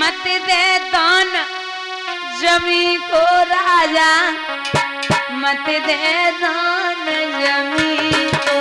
मत दे दान जमी को राजा, मत दे दान जमी को।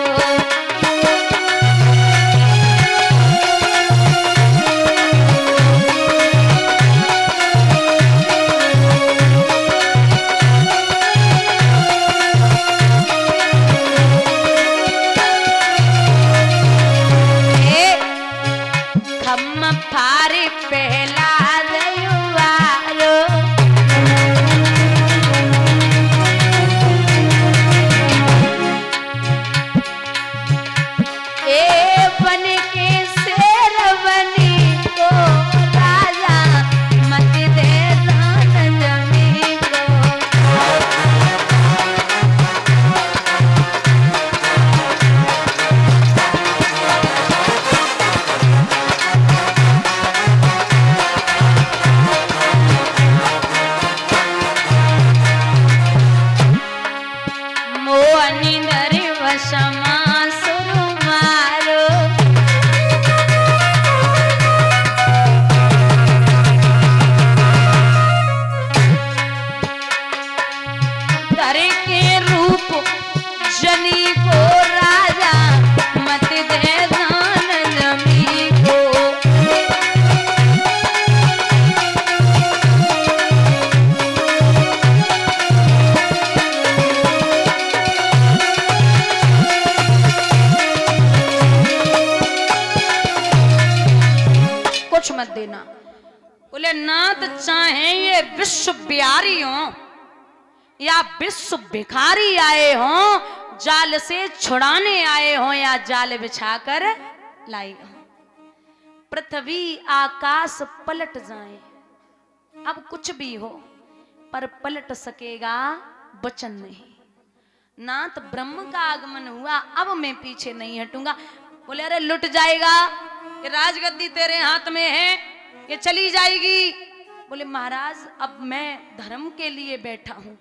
फारी पहला रयुवारो, ए बन के शेर बनी को राजा, मत दे दान जमी को। क्षमा सुरु मारो, धरे के रूप जनी को राजा, मत दे दान जमी को। कुछ मत देना। बोले नाथ चाहे ये विश्व बिहारी हो या विश्व भिखारी आए हो, जाल से छुड़ाने आए हो या जाल बिछाकर लाए हो, पृथ्वी आकाश पलट जाए, अब कुछ भी हो पर पलट सकेगा वचन नहीं। नाथ ब्रह्म का आगमन हुआ, अब मैं पीछे नहीं हटूंगा। बोले अरे लुट जाएगा, ये राजगद्दी तेरे हाथ में है, ये चली जाएगी। बोले महाराज अब मैं धर्म के लिए बैठा हूं।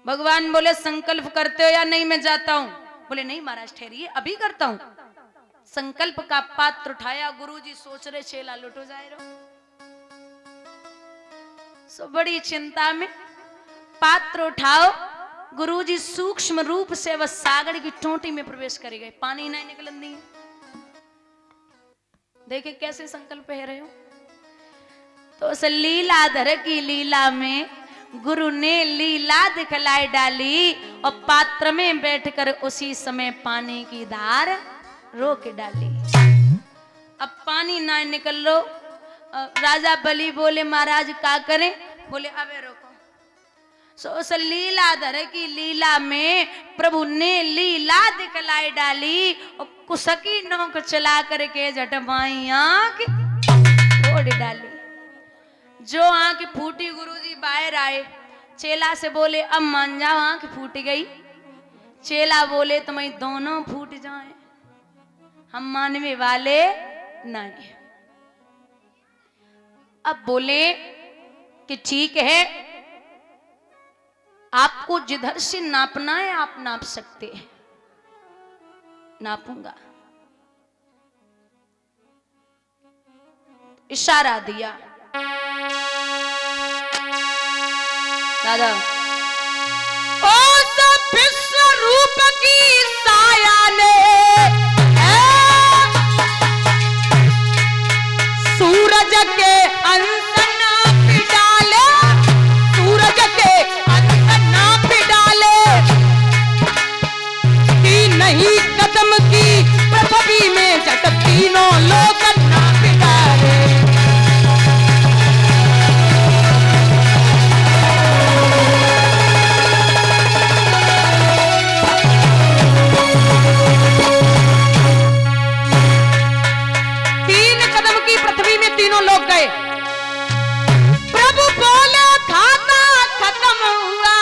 भगवान बोले संकल्प करते हो या नहीं, मैं जाता हूं। बोले नहीं महाराज ठहरिए, अभी करता हूं। संकल्प का पात्र उठाया, गुरुजी सोच रहे चेला लुट जाए रो। सो बड़ी चिंता में पात्र उठाओ, गुरुजी सूक्ष्म रूप से वह सागर की टोटी में प्रवेश कर गए, पानी नहीं निकलन दिए। देखे कैसे संकल्प है रहे हो। तो उस लीलाधर की लीला में गुरु ने लीला दिखलाई डाली और पात्र में बैठकर उसी समय पानी की धार रोक डाली। अब पानी ना निकल लो। राजा बलि बोले महाराज क्या करें। बोले अबे रोको। सो उस लीलाधर की लीला में प्रभु ने लीला दिखलाई डाली और कुसकी नोक चला करके जटमाई आंख फोड़ डाली। जो आंख फूटी गुरुजी बाहर आए, चेला से बोले अब मान जाओ आंख फूट गई। चेला बोले तुम्हें दोनों फूट जाएं, हम मानने वाले नहीं। अब बोले कि ठीक है, आपको जिधर से नापना है आप नाप सकते हैं। नापूंगा। इशारा दिया। दादा ओ सब विश्व रूप की साया ने सूरज के अंश नाप डाले, सूरज के अंश नाप डाले। तीन ही कदम की पृथ्वी में जट तीनों लोग नाप डाले। तीनों लोग गए। प्रभु बोले खाता खत्म हुआ,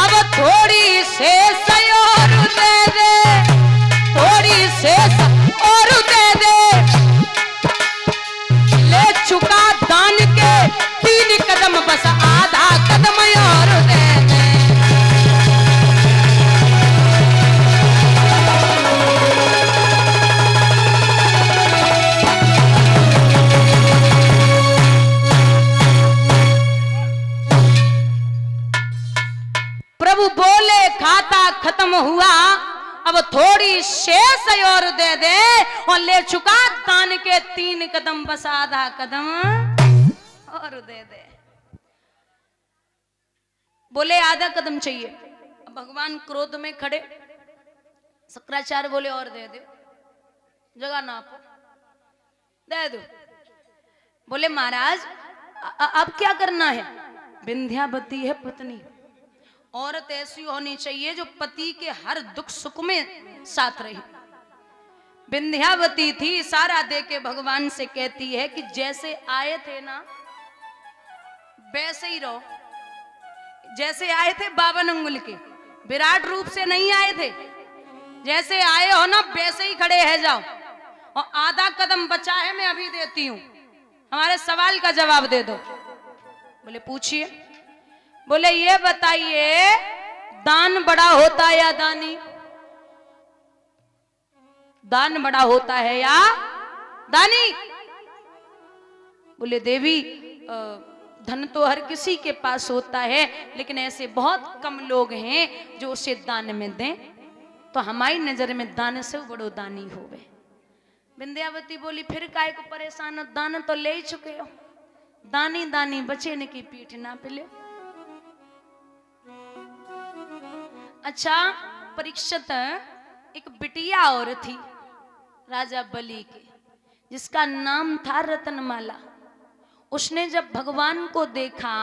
अब थोड़ी शेष और दे दे, थोड़ी शेष और दे दे। ले चुका दान के 3 कदम, बस आधा कदम और दे दे। अब थोड़ी शेष और दे दे, और ले चुका दान के 3 कदम, बस आधा कदम और दे दे। बोले आधा कदम चाहिए। अब भगवान क्रोध में खड़े, शंकराचार्य बोले और दे दो, जगह नापो, दे दो। बोले महाराज अब क्या करना है? विंध्यावती है पत्नी, औरत ऐसी होनी चाहिए जो पति के हर दुख सुख में साथ रहे। विंध्यावती थी, इशारा दे के भगवान से कहती है कि जैसे आए थे ना वैसे ही रहो, जैसे आए थे 52 अंगुल के, विराट रूप से नहीं आए थे, जैसे आए हो ना वैसे ही खड़े है जाओ। और आधा कदम बचा है, मैं अभी देती हूं, हमारे सवाल का जवाब दे दो। बोले पूछिए। बोले ये बताइए दान बड़ा होता है या दानी? दान बड़ा होता है या दानी? बोले देवी धन तो हर किसी के पास होता है, लेकिन ऐसे बहुत कम लोग हैं जो उसे दान में दें, तो हमारी नजर में दान से बड़ो दानी होवे। विंध्यावती बोली फिर काहे को परेशान हो, दान तो ले ही चुके हो, दानी दानी बचे न की पीठ ना पिले। अच्छा, परीक्षित एक बिटिया और थी राजा बलि की, जिसका नाम था रत्नमाला। उसने जब भगवान को देखा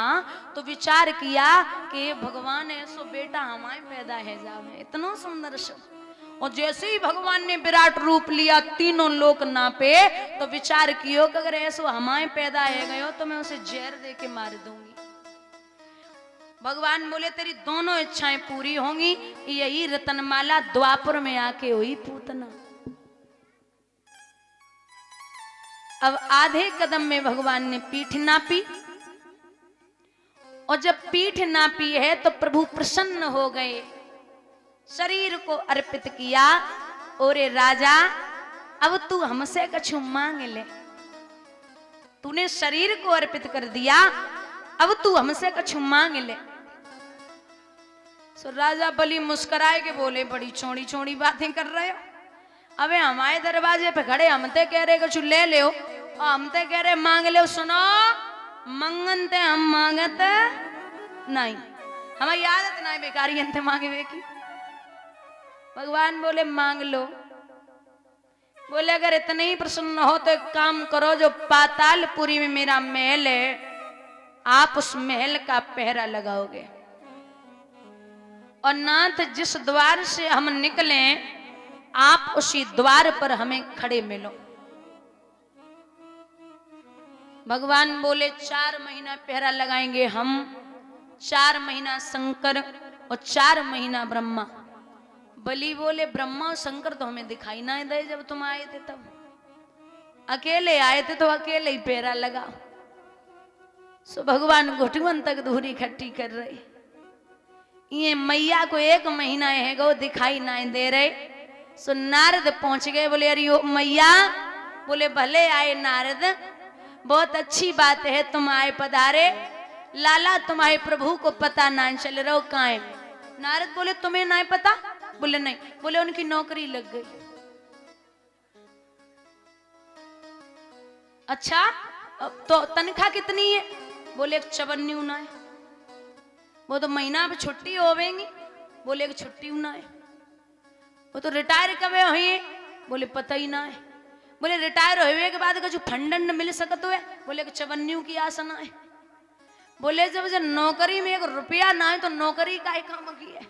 तो विचार किया कि भगवान ऐसो बेटा हमारे पैदा है जावे, इतना सुंदर शब्द। और जैसे ही भगवान ने विराट रूप लिया, तीनों लोक नापे, तो विचार कियो कि अगर ऐसो हमारे पैदा है गयो तो मैं उसे जहर दे के मार दूंगी। भगवान बोले तेरी दोनों इच्छाएं पूरी होंगी। यही रत्नमाला द्वापर में आके हुई पूतना। अब आधे कदम में भगवान ने पीठ नापी, और जब पीठ नापी है तो प्रभु प्रसन्न हो गए, शरीर को अर्पित किया। ओरे राजा अब तू हमसे कछु मांग ले, तूने शरीर को अर्पित कर दिया, अब तू हमसे कछु मांग ले। सो राजा बलि मुस्कुराए के बोले बड़ी चौड़ी चौड़ी बातें कर रहे हो, अबे हमारे दरवाजे पे खड़े हमते कह रहे कुछ ले ले, और हमते कह रहे मांग ले। सुनो, मंगन ते हम मांगत नहीं, हमारी आदत नहीं बेकारी अंते मांगे वे की। भगवान बोले मांग लो। बोले अगर इतने ही प्रसन्न हो तो एक काम करो, जो पातालपुरी में मेरा महल है, आप उस महल का पहरा लगाओगे, और नाथ जिस द्वार से हम निकले आप उसी द्वार पर हमें खड़े मिलो। भगवान बोले 4 महीना पहरा लगाएंगे हम, 4 महीना शंकर और 4 महीना ब्रह्मा। बलि बोले ब्रह्मा और शंकर तो हमें दिखाई ना दे, जब तुम आए थे तब अकेले आए थे तो अकेले ही पहरा लगा। सो भगवान घुटवन तक दूरी इकट्ठी कर रहे, ये मैया को 1 महीना है गो दिखाई ना दे रहे। सो नारद पहुंच गए, बोले अरे ओ मैया। बोले भले आए नारद, बहुत अच्छी बात है तुम आए पधारे। लाला तुम्हारे प्रभु को पता ना चल रहा हो कहाँ है? नारद बोले तुम्हें ना पता? बोले नहीं। बोले उनकी नौकरी लग गई। अच्छा तो तनख्वाह कितनी है? बोले 54 ना है। वो तो महीना पे छुट्टी होवेंगी। बोले कि छुट्टी ना है। वो तो रिटायर कब हुई? बोले पता ही ना है। बोले रिटायर हुए के बाद जो फंड मिल सकत है? बोले कि 54 की आशा ना है। बोले जब नौकरी में 1 रुपया ना है तो नौकरी का ही काम की है।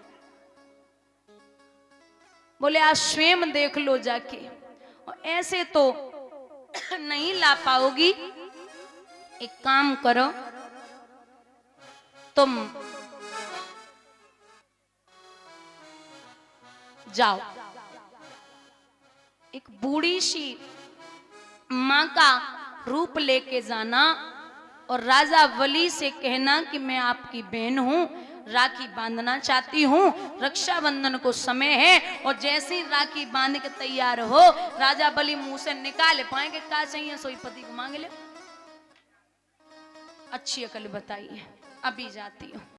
बोले आज स्वयं देख लो जाके, और ऐसे तो नहीं ला पाओगी। एक काम करो, तुम जाओ, एक बूढ़ी सी मां का रूप लेके जाना, और राजा बलि से कहना कि मैं आपकी बहन हूं, राखी बांधना चाहती हूँ, रक्षाबंधन को समय है। और जैसे ही राखी बांध के तैयार हो, राजा बलि मुंह से निकाल पाएंगे क्या चाहिए सोई पति को मांग ले। अच्छी अकल बताइए, अभी जाती हूँ।